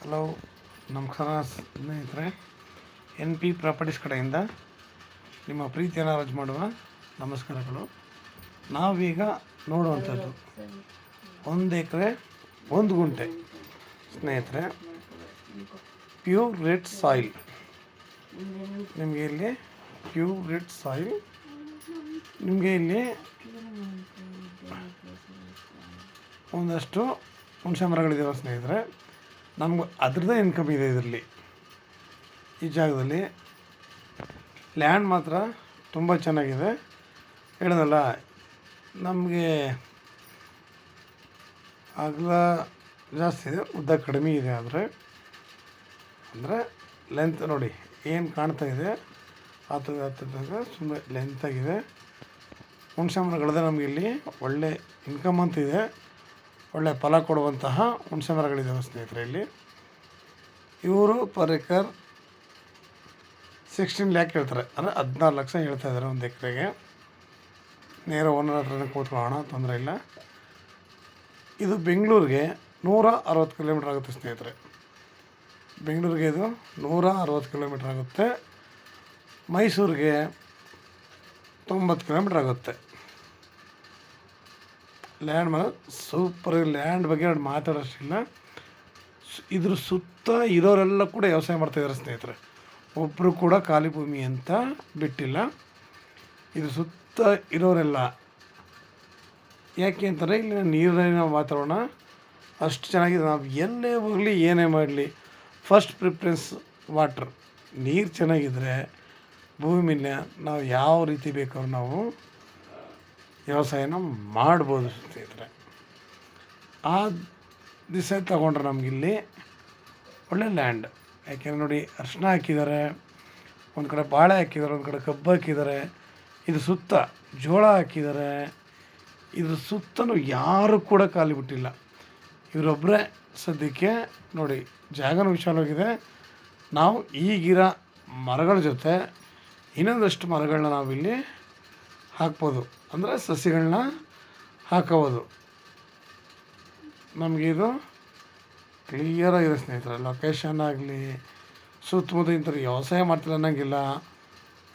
Hello, ನಮಸ್ಕಾರ ಸ್ನೇಹಿತರೆ. N P properties ಕಡೆಯಿಂದ ನಿಮ್ಮ ಪ್ರೀತಿಯನ್ನು ರಾಜ್ ಮಾಡುವ ನಮಸ್ಕಾರಗಳು. ನಾವೀಗ ನೋಡುವಂಥದ್ದು 1 ಎಕರೆ 1 ಗುಂಟೆ ಸ್ನೇಹಿತರೆ, ಪ್ಯೂರ್ ರೆಡ್ ಸಾಯಿಲ್. ನಿಮಗೆ ಇಲ್ಲಿ ಪ್ಯೂರ್ ರೆಡ್ ಸಾಯಿಲ್, ನಿಮಗೆ ಇಲ್ಲಿ ಒಂದಷ್ಟು ಹುಣಸೆ ಮರಗಳಿದ್ದಾವೆ ಸ್ನೇಹಿತರೆ. ನಮ್ಗೆ ಅದ್ರದ್ದೇ ಇನ್ಕಮ್ ಇದೆ ಇದರಲ್ಲಿ. ಈ ಜಾಗದಲ್ಲಿ ಲ್ಯಾಂಡ್ ಮಾತ್ರ ತುಂಬ ಚೆನ್ನಾಗಿದೆ. ಹೇಳೋದಲ್ಲ, ನಮಗೆ ಅಗಲ ಜಾಸ್ತಿ ಇದೆ, ಉದ್ದ ಕಡಿಮೆ ಇದೆ. ಅಂದರೆ ಲೆಂತ್ ನೋಡಿ ಏನು ಕಾಣ್ತಾ ಇದೆ, ಹತ್ತಿರ ಸುಮ್ಮನೆ ಲೆಂತಾಗಿದೆ. ಹುಣಸೆ ಮರಗಳದೇ ನಮಗೆ ಇಲ್ಲಿ ಒಳ್ಳೆ ಇನ್ಕಮ್ ಅಂತ ಇದೆ, ಒಳ್ಳೆ ಫಲ ಕೊಡುವಂತಹ ಹುಣಸೆ ಮರಗಳಿದ್ದಾವೆ ಸ್ನೇಹಿತರೆ. ಇಲ್ಲಿ ಇವರು ಪರ್ ಎಕರ್ 16 ಲ್ಯಾಕ್ ಹೇಳ್ತಾರೆ, ಅಂದರೆ 14 ಲಕ್ಷ ಹೇಳ್ತಾ ಇದ್ದಾರೆ 1 ಎಕರೆಗೆ. ನೇರ ಓನರ್ ಹತ್ರನೇ ಕೂತ್ಕೊಳ್ಳೋಣ, ತೊಂದರೆ ಇಲ್ಲ. ಇದು ಬೆಂಗಳೂರಿಗೆ 160 ಕಿಲೋಮೀಟ್ರ್ ಆಗುತ್ತೆ ಸ್ನೇಹಿತರೆ. ಬೆಂಗಳೂರಿಗೆ ಇದು 160 ಕಿಲೋಮೀಟ್ರ್ ಆಗುತ್ತೆ. ಮೈಸೂರಿಗೆ 90 ಕಿಲೋಮೀಟ್ರ್ ಆಗುತ್ತೆ. ಲ್ಯಾಂಡ್ ಮೇಲೆ ಸೂಪರ್. ಲ್ಯಾಂಡ್ ಬಗ್ಗೆ ಮಾತಾಡೋಷ್ಟಿಲ್ಲ. ಇದ್ರ ಸುತ್ತ ಇರೋರೆಲ್ಲ ಕೂಡ ವ್ಯವಸಾಯ ಮಾಡ್ತಾಯಿದ್ದಾರೆ ಸ್ನೇಹಿತರೆ. ಒಬ್ಬರು ಕೂಡ ಖಾಲಿ ಭೂಮಿ ಅಂತ ಬಿಟ್ಟಿಲ್ಲ. ಇದ್ರ ಸುತ್ತ ಇರೋರೆಲ್ಲ ಯಾಕೆ ಅಂತಾರೆ, ಇಲ್ಲಿ ನೀರಿನ ವಾತಾವರಣ ಅಷ್ಟು ಚೆನ್ನಾಗಿದೆ. ನಾವು ಎಲ್ಲೇ ಹೋಗಲಿ ಏನೇ ಮಾಡಲಿ ಫಸ್ಟ್ ಪ್ರಿಫರೆನ್ಸ್ ವಾಟ್ರ್. ನೀರು ಚೆನ್ನಾಗಿದ್ದರೆ ಭೂಮಿನ ನಾವು ಯಾವ ರೀತಿ ಬೇಕಾದ್ರೂ ನಾವು ವ್ಯವಸಾಯನ ಮಾಡ್ಬೋದು ಸ್ನೇಹಿತರೆ. ಆ ದಿವಸ ತಗೊಂಡ್ರೆ ನಮಗಿಲ್ಲಿ ಒಳ್ಳೆ ಲ್ಯಾಂಡ್. ಯಾಕೆಂದರೆ ನೋಡಿ, ಅರಿಶಿನ ಹಾಕಿದ್ದಾರೆ, ಒಂದು ಕಡೆ ಬಾಳೆ ಹಾಕಿದ್ದಾರೆ, ಒಂದು ಕಡೆ ಕಬ್ಬು ಹಾಕಿದ್ದಾರೆ, ಇದು ಸುತ್ತ ಜೋಳ ಹಾಕಿದ್ದಾರೆ. ಇದ್ರ ಸುತ್ತಲೂ ಯಾರೂ ಕೂಡ ಖಾಲಿ ಬಿಟ್ಟಿಲ್ಲ. ಇವರೊಬ್ಬರೇ ಸದ್ಯಕ್ಕೆ ನೋಡಿ, ಜಾಗನೂ ವಿಶಾಲವಾಗಿದೆ. ನಾವು ಈಗಿರೋ ಮರಗಳ ಜೊತೆ ಇನ್ನೊಂದಷ್ಟು ಮರಗಳನ್ನ ನಾವಿಲ್ಲಿ ಹಾಕ್ಬೋದು, ಅಂದರೆ ಸಸಿಗಳನ್ನ ಹಾಕೋಬೋದು. ನಮಗಿದು ಕ್ಲಿಯರಾಗಿದೆ ಸ್ನೇಹಿತರೆ. ಲೊಕೇಶನ್ ಆಗಲಿ ಸುತ್ತಮುತ್ತ ಇಂಥವ್ರು ವ್ಯವಸಾಯ ಮಾಡ್ತಿಲ್ಲ ಅನ್ನೋಂಗಿಲ್ಲ.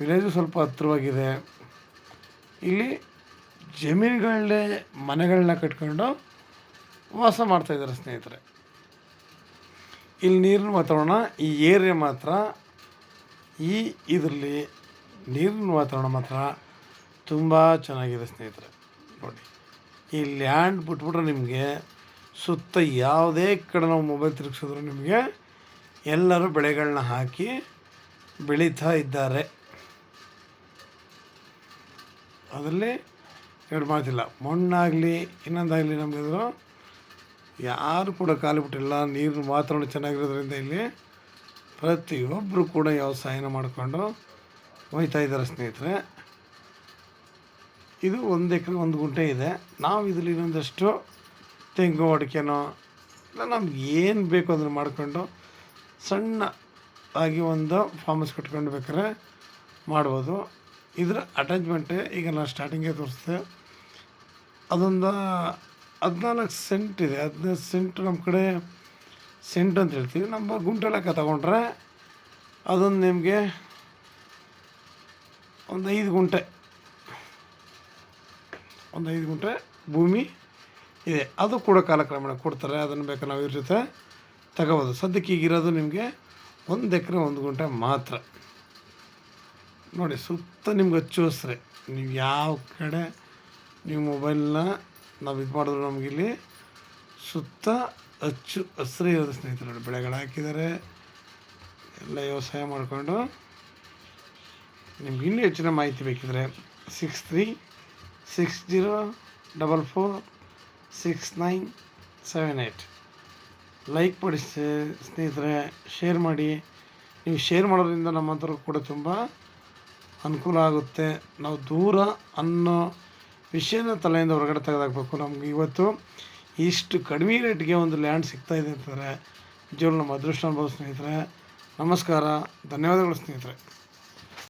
ವಿಲೇಜು ಸ್ವಲ್ಪ ಹತ್ತಿರವಾಗಿದೆ. ಇಲ್ಲಿ ಜಮೀನುಗಳನ್ನೇ ಮನೆಗಳನ್ನ ಕಟ್ಕೊಂಡು ವಾಸ ಮಾಡ್ತಾಯಿದ್ದಾರೆ ಸ್ನೇಹಿತರೆ. ಇಲ್ಲಿ ನೀರಿನ ವಾತಾವರಣ, ಈ ಏರಿಯಾ ಮಾತ್ರ, ಇದರಲ್ಲಿ ನೀರಿನ ವಾತಾವರಣ ಮಾತ್ರ ತುಂಬ ಚೆನ್ನಾಗಿದೆ ಸ್ನೇಹಿತರೆ. ನೋಡಿ, ಈ ಲ್ಯಾಂಡ್ ಬಿಟ್ಬಿಟ್ರೆ ನಿಮಗೆ ಸುತ್ತ ಯಾವುದೇ ಕಡೆ ನಾವು ಮೊಬೈಲ್ ತಿರುಗಿಸಿದ್ರು ನಿಮಗೆ ಎಲ್ಲರೂ ಬೆಳೆಗಳನ್ನ ಹಾಕಿ ಬೆಳೀತಾ ಇದ್ದಾರೆ. ಅದರಲ್ಲಿ ಎರಡು ಮಾತಿಲ್ಲ. ಮಣ್ಣಾಗಲಿ ಇನ್ನೊಂದಾಗಲಿ ನಮಗಿದ್ರು ಯಾರು ಕೂಡ ಖಾಲಿ ಬಿಟ್ಟಿಲ್ಲ. ನೀರಿನ ವಾತಾವರಣ ಚೆನ್ನಾಗಿರೋದ್ರಿಂದ ಇಲ್ಲಿ ಪ್ರತಿಯೊಬ್ಬರು ಕೂಡ ವ್ಯವಸಾಯನ ಮಾಡಿಕೊಂಡು ಹೋಗ್ತಾ ಇದ್ದಾರೆ ಸ್ನೇಹಿತರೆ. ಇದು 1 ಎಕರೆ 1 ಗುಂಟೆ ಇದೆ. ನಾವು ಇದರಲ್ಲಿ ಇನ್ನೊಂದಷ್ಟು ತೆಂಗು, ಅಡಿಕೆನೋ ಇಲ್ಲ ನಮ್ಗೆ ಏನು ಬೇಕು ಅದನ್ನು ಮಾಡ್ಕೊಂಡು ಸಣ್ಣ ಆಗಿ ಒಂದು ಫಾರ್ಮ್ ಹೌಸ್ ಕಟ್ಕೊಂಡು ಬೇಕಾದ್ರೆ ಮಾಡ್ಬೋದು. ಇದರ ಅಟ್ಯಾಚ್ಮೆಂಟೇ ಈಗ ನಾನು ಸ್ಟಾರ್ಟಿಂಗೇ ತೋರಿಸ್ದೆ. ಅದೊಂದು 14 ಸೆಂಟ್ ಇದೆ. 15 ಸೆಂಟ್ ನಮ್ಮ ಕಡೆ ಸೆಂಟ್ ಅಂತ ಹೇಳ್ತೀವಿ. ನಮ್ಮ ಗುಂಟೆ ಲೆಕ್ಕ ತಗೊಂಡ್ರೆ ಅದೊಂದು ನಿಮಗೆ ಒಂದು 5 ಗುಂಟೆ ಭೂಮಿ ಇದೆ. ಅದು ಕೂಡ ಕಾಲಕ್ರಮೇಣ ಕೊಡ್ತಾರೆ. ಅದನ್ನು ಬೇಕಾದ್ರೆ ನಾವು ಇವ್ರ ಜೊತೆ ತಗೋಬೋದು. ಸದ್ಯಕ್ಕೆ ಈಗಿರೋದು ನಿಮಗೆ 1 ಎಕರೆ 1 ಗುಂಟೆ ಮಾತ್ರ. ನೋಡಿ, ಸುತ್ತ ನಿಮ್ಗೆ ಹಚ್ಚು ಹಸ್ರೆ. ನೀವು ಯಾವ ಕಡೆ ನೀವು ಮೊಬೈಲ್ನ ನಾವು ಇದು ಮಾಡಿದ್ರು ನಮಗಿಲ್ಲಿ ಸುತ್ತ ಹಚ್ಚು ಹಸ್ರೆ ಇರೋದು ಸ್ನೇಹಿತರೆ. ನೋಡಿ, ಬೆಳೆಗಳು ಹಾಕಿದ್ದಾರೆ, ಎಲ್ಲ ವ್ಯವಸಾಯ ಮಾಡಿಕೊಂಡು. ನಿಮ್ಗೆ ಇನ್ನೂ ಹೆಚ್ಚಿನ ಮಾಹಿತಿ ಬೇಕಿದ್ರೆ 6360446978 ಲೈಕ್ ಮಾಡಿ ಸ್ನೇಹಿತರೆ. ಶೇರ್ ಮಾಡಿ. ನೀವು ಶೇರ್ ಮಾಡೋದ್ರಿಂದ ನಮ್ಮಂಥವ್ರು ಕೂಡ ತುಂಬ ಅನುಕೂಲ ಆಗುತ್ತೆ. ನಾವು ದೂರ ಅನ್ನೋ ವಿಷಯನ ತಲೆಯಿಂದ ಹೊರಗಡೆ ತೆಗೆದಾಕಬೇಕು. ನಮ್ಗೆ ಇವತ್ತು ಇಷ್ಟು ಕಡಿಮೆ ರೇಟ್ಗೆ ಒಂದು ಲ್ಯಾಂಡ್ ಸಿಗ್ತಾಯಿದೆ ಅಂತಂದರೆ ನಿಜವಾಗ್ಲೂ ನಮ್ಮ ಅದೃಷ್ಟ ಅನ್ಬೋದು ಸ್ನೇಹಿತರೆ. ನಮಸ್ಕಾರ, ಧನ್ಯವಾದಗಳು ಸ್ನೇಹಿತರೆ.